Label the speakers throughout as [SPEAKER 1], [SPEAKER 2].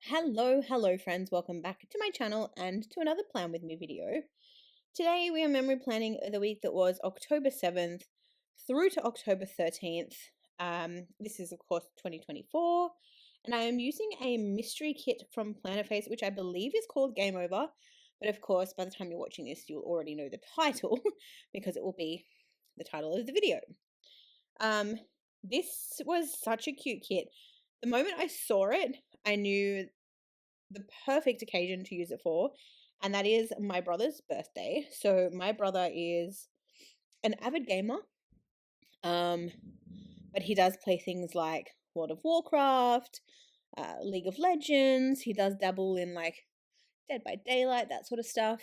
[SPEAKER 1] Hello friends, welcome back to my channel and to another Plan With Me video. Today we are memory planning the week that was October 7th through to October 13th. This is of course 2024 and I am using a mystery kit from Planner Face which I believe is called Game Over, but of course by the time you're watching this you'll already know the title because it will be the title of the video. This was such a cute kit. The moment I saw it, I knew the perfect occasion to use it for, and that is my brother's birthday. So my brother is an avid gamer, but he does play things like World of Warcraft, League of Legends. He does dabble in like Dead by Daylight, that sort of stuff.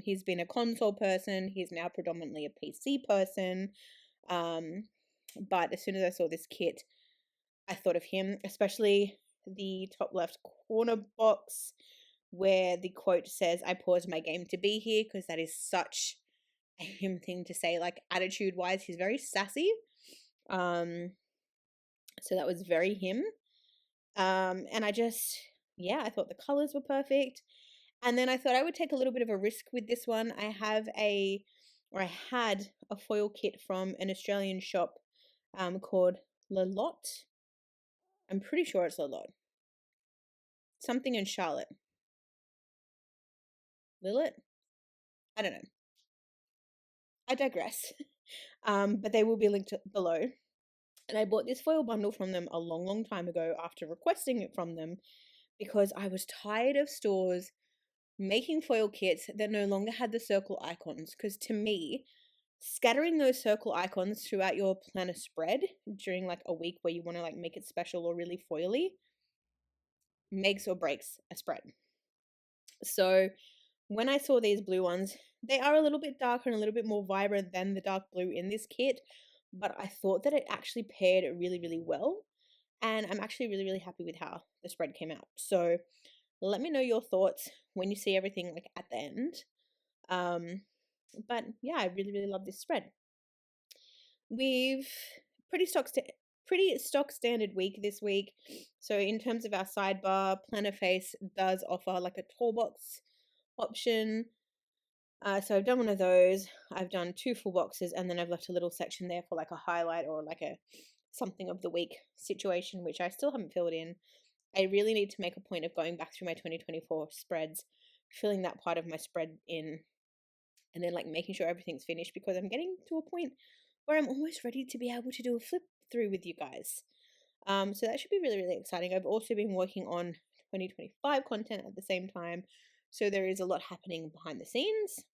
[SPEAKER 1] He's been a console person. He's now predominantly a PC person. But as soon as I saw this kit, I thought of him, especially the top left corner box where the quote says, "I paused my game to be here," because that is such a him thing to say. Like attitude wise, he's very sassy. So that was very him. And I thought the colors were perfect. And then I thought I would take a little bit of a risk with this one. I had a foil kit from an Australian shop called Lilotte. I'm pretty sure it's Lilotte. Something in Charlotte. Lilotte? I don't know. I digress. But they will be linked below. And I bought this foil bundle from them a long time ago after requesting it from them because I was tired of stores making foil kits that no longer had the circle icons. Because to me, scattering those circle icons throughout your planner spread during like a week where you want to like make it special or really foily makes or breaks a spread. So when I saw these blue ones, they are a little bit darker and a little bit more vibrant than the dark blue in this kit, but I thought that it actually paired really well, and I'm actually really happy with how the spread came out. So let me know your thoughts when you see everything like at the end. But yeah, I really love this spread. We've pretty stock standard week this week. So in terms of our sidebar, Planner Face does offer like a toolbox option. So I've done one of those. I've done 2 full boxes, and then I've left a little section there for like a highlight or like a something of the week situation, which I still haven't filled in. I really need to make a point of going back through my 2024 spreads, filling that part of my spread in, and then like making sure everything's finished, because I'm getting to a point where I'm almost ready to be able to do a flip through with you guys. So that should be really exciting. I've also been working on 2025 content at the same time, so there is a lot happening behind the scenes.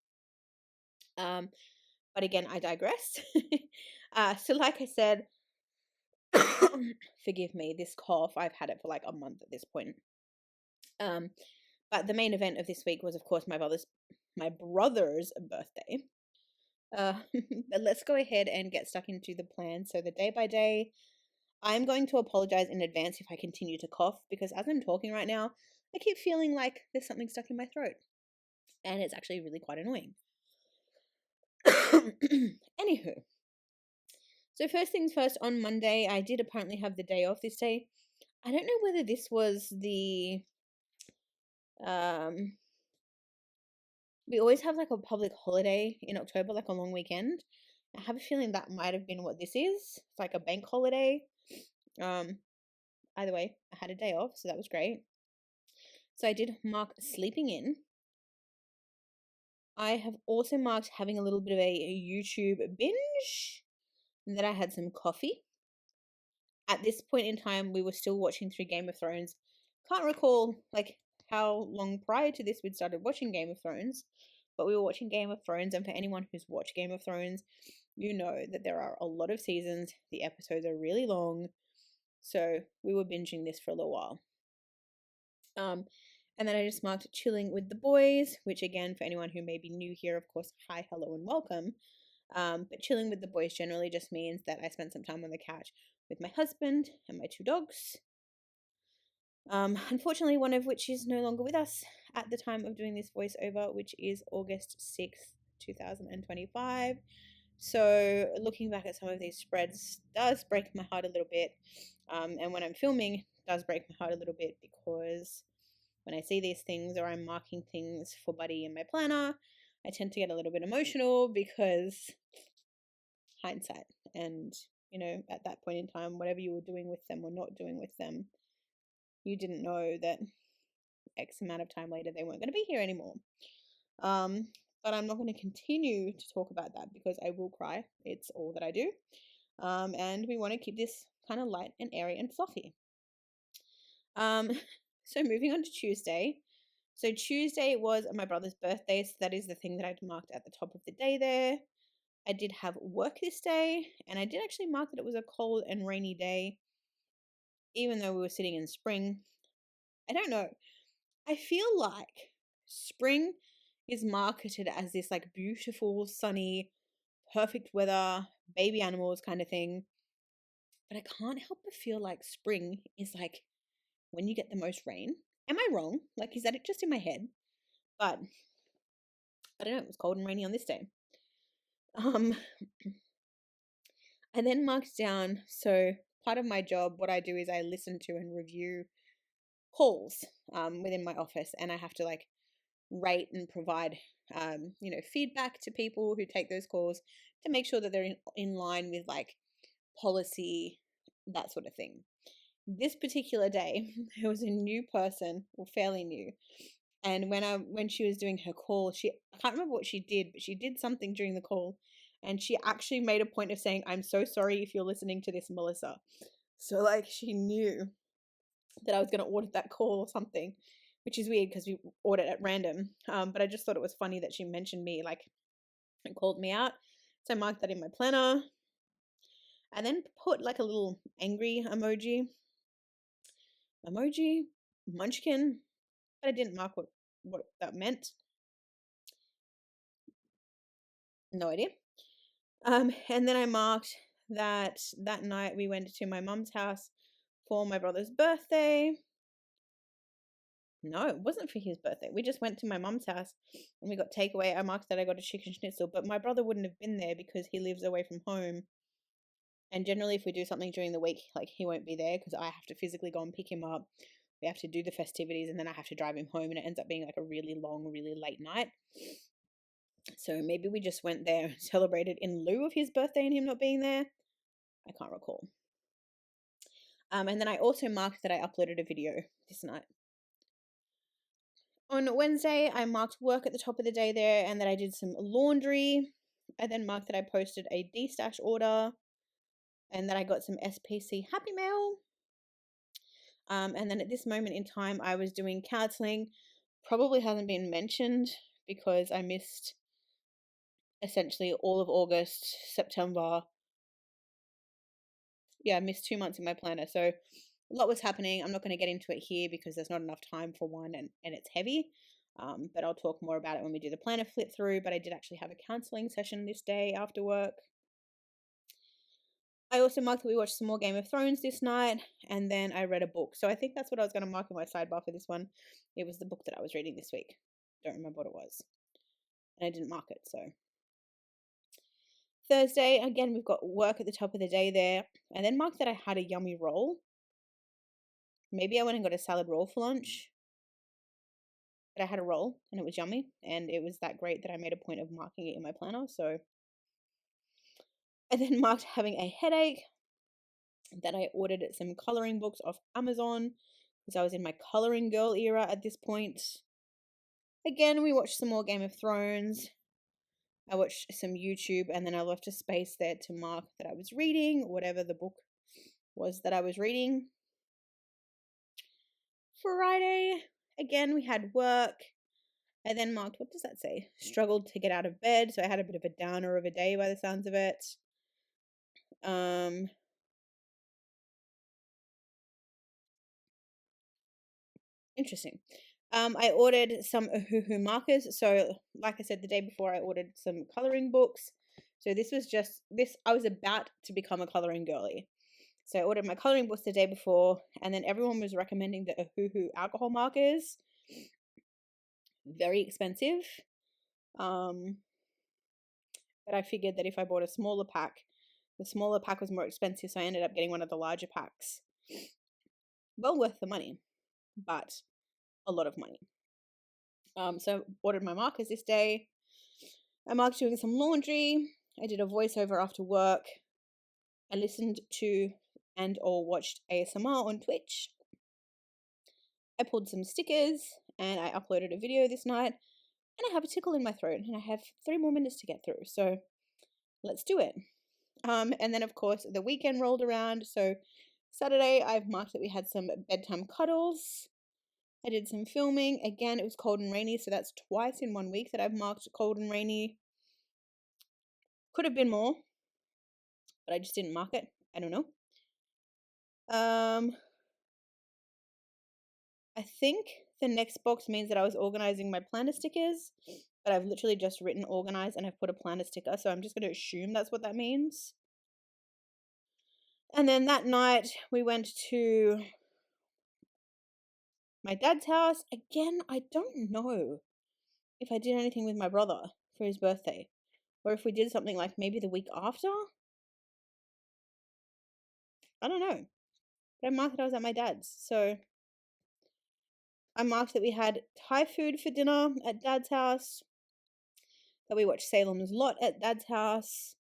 [SPEAKER 1] But again, I digress. So like I said, forgive me, this cough, I've had it for like a month at this point. But the main event of this week was of course my brother's birthday. But let's go ahead and get stuck into the plan. So the day by day, I'm going to apologize in advance if I continue to cough, because as I'm talking right now, I keep feeling like there's something stuck in my throat, and it's actually really quite annoying. Anywho, so first things first, on Monday, I did apparently have the day off this day. I don't know whether this was the, we always have like a public holiday in October, like a long weekend. I have a feeling that might have been what this is. It's like a bank holiday. Either way, I had a day off, so that was great. So I did mark sleeping in. I have also marked having a little bit of a YouTube binge, and then I had some coffee. At this point in time, we were still watching through Game of Thrones. Can't recall like how long prior to this we'd started watching Game of Thrones, but we were watching Game of Thrones, and for anyone who's watched Game of Thrones, you know that there are a lot of seasons. The episodes are really long, so we were binging this for a little while. And then I just marked chilling with the boys, which again, for anyone who may be new here, of course, hi, hello, and welcome. But chilling with the boys generally just means that I spent some time on the couch with my husband and my 2 dogs. Unfortunately, one of which is no longer with us at the time of doing this voiceover, which is August 6th, 2025. So looking back at some of these spreads does break my heart a little bit. And when I'm filming, does break my heart a little bit, because when I see these things or I'm marking things for Buddy in my planner, I tend to get a little bit emotional because hindsight, and at that point in time, whatever you were doing with them or not doing with them, you didn't know that X amount of time later they weren't going to be here anymore. But I'm not going to continue to talk about that because I will cry. It's all that I do. And we want to keep this kind of light and airy and fluffy. So moving on to Tuesday. So Tuesday was my brother's birthday, so that is the thing that I'd marked at the top of the day there. I did have work this day, and I did actually mark that it was a cold and rainy day, even though we were sitting in spring. I don't know. I feel like spring is marketed as this like beautiful, sunny, perfect weather, baby animals kind of thing. But I can't help but feel like spring is like when you get the most rain. Am I wrong? Like, is that it just in my head? But I don't know, it was cold and rainy on this day. I then marked down, so part of my job, what I do is I listen to and review calls within my office, and I have to like rate and provide feedback to people who take those calls to make sure that they're in line with like policy, that sort of thing. This particular day, there was a new person, or fairly new, and when she was doing her call, I can't remember what she did, but she did something during the call, and she actually made a point of saying, "I'm so sorry if you're listening to this, Melissa." So like she knew that I was going to audit that call or something, which is weird because we audit at random. But I just thought it was funny that she mentioned me like and called me out. So I marked that in my planner, and then put like a little angry emoji, munchkin, but I didn't mark what that meant. No idea. And then I marked that night we went to my mum's house for my brother's birthday. No, it wasn't for his birthday. We just went to my mum's house and we got takeaway. I marked that I got a chicken schnitzel, but my brother wouldn't have been there because he lives away from home. And generally, if we do something during the week, like he won't be there because I have to physically go and pick him up. We have to do the festivities and then I have to drive him home, and it ends up being like a really long, really late night. So maybe we just went there and celebrated in lieu of his birthday and him not being there. I can't recall. And then I also marked that I uploaded a video this night. On Wednesday, I marked work at the top of the day there and that I did some laundry. I then marked that I posted a D-stash order and that I got some SPC Happy Mail. And then at this moment in time, I was doing counseling. Probably hasn't been mentioned because I missed essentially all of August, September. Yeah, I missed 2 months in my planner. So a lot was happening. I'm not going to get into it here because there's not enough time for one, and it's heavy. But I'll talk more about it when we do the planner flip through. But I did actually have a counseling session this day after work. I also marked that we watched some more Game of Thrones this night, and then I read a book. So I think that's what I was going to mark in my sidebar for this one. It was the book that I was reading this week. Don't remember what it was. And I didn't mark it, so. Thursday, again, we've got work at the top of the day there. And then marked that I had a yummy roll. Maybe I went and got a salad roll for lunch. But I had a roll, and it was yummy. And it was that great that I made a point of marking it in my planner, so. I then marked having a headache. That I ordered some coloring books off Amazon because I was in my coloring girl era at this point. Again, we watched some more Game of Thrones. I watched some YouTube, and then I left a space there to mark that I was reading, whatever the book was that I was reading. Friday, again, we had work. I then marked, what does that say? Struggled to get out of bed, so I had a bit of a downer of a day by the sounds of it. Interesting. I ordered some Ohuhu markers. So, like I said, the day before, I ordered some coloring books. So this was just this. I was about to become a coloring girly. So I ordered my coloring books the day before, and then everyone was recommending the Ohuhu alcohol markers. Very expensive. But I figured that if I bought a smaller pack, the smaller pack was more expensive, so I ended up getting one of the larger packs. Well worth the money, but a lot of money. So ordered my markers this day. I marked doing some laundry. I did a voiceover after work. I listened to and or watched ASMR on Twitch. I pulled some stickers and I uploaded a video this night. And I have a tickle in my throat and I have 3 more minutes to get through. So let's do it. And then of course the weekend rolled around. So Saturday I've marked that we had some bedtime cuddles. I did some filming. Again, it was cold and rainy, so that's twice in 1 week that I've marked cold and rainy. Could have been more, but I just didn't mark it. I don't know. I think the next box means that I was organizing my planner stickers, but I've literally just written organize and I've put a planner sticker, so I'm just going to assume that's what that means. And then that night we went to my dad's house. Again, I don't know if I did anything with my brother for his birthday, or if we did something like maybe the week after. I don't know. But I marked that I was at my dad's. So I marked that we had Thai food for dinner at dad's house, that we watched Salem's Lot at dad's house,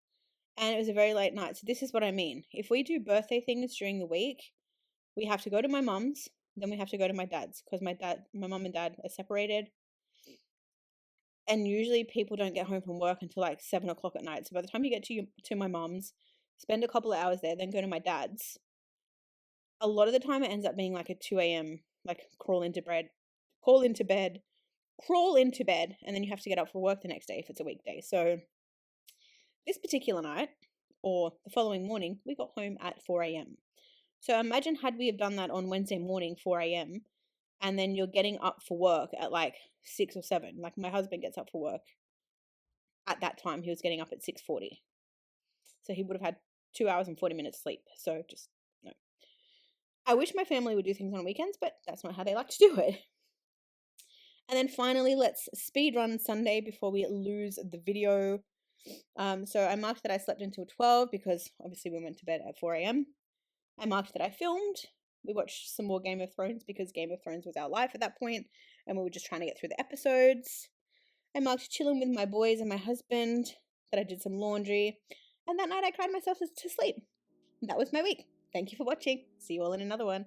[SPEAKER 1] and it was a very late night. So this is what I mean. If we do birthday things during the week, we have to go to my mum's, then we have to go to my dad's, because my mum and dad are separated. And usually people don't get home from work until like 7 o'clock at night. So by the time you get to my mum's, spend a couple of hours there, then go to my dad's, a lot of the time it ends up being like a 2 a.m. like crawl into bed, and then you have to get up for work the next day if it's a weekday. So this particular night, or the following morning, we got home at 4 a.m. So imagine had we have done that on Wednesday morning, 4 a.m., and then you're getting up for work at like 6 or 7. Like my husband gets up for work. At that time, he was getting up at 6:40. So he would have had 2 hours and 40 minutes sleep. So just, no. I wish my family would do things on weekends, but that's not how they like to do it. And then finally, let's speed run Sunday before we lose the video. So I marked that I slept until 12 because obviously we went to bed at 4 a.m. I marked that I filmed. We watched some more Game of Thrones because Game of Thrones was our life at that point, and we were just trying to get through the episodes. I marked chilling with my boys and my husband, that I did some laundry, and that night I cried myself to sleep. That was my week. Thank you for watching. See you all in another one.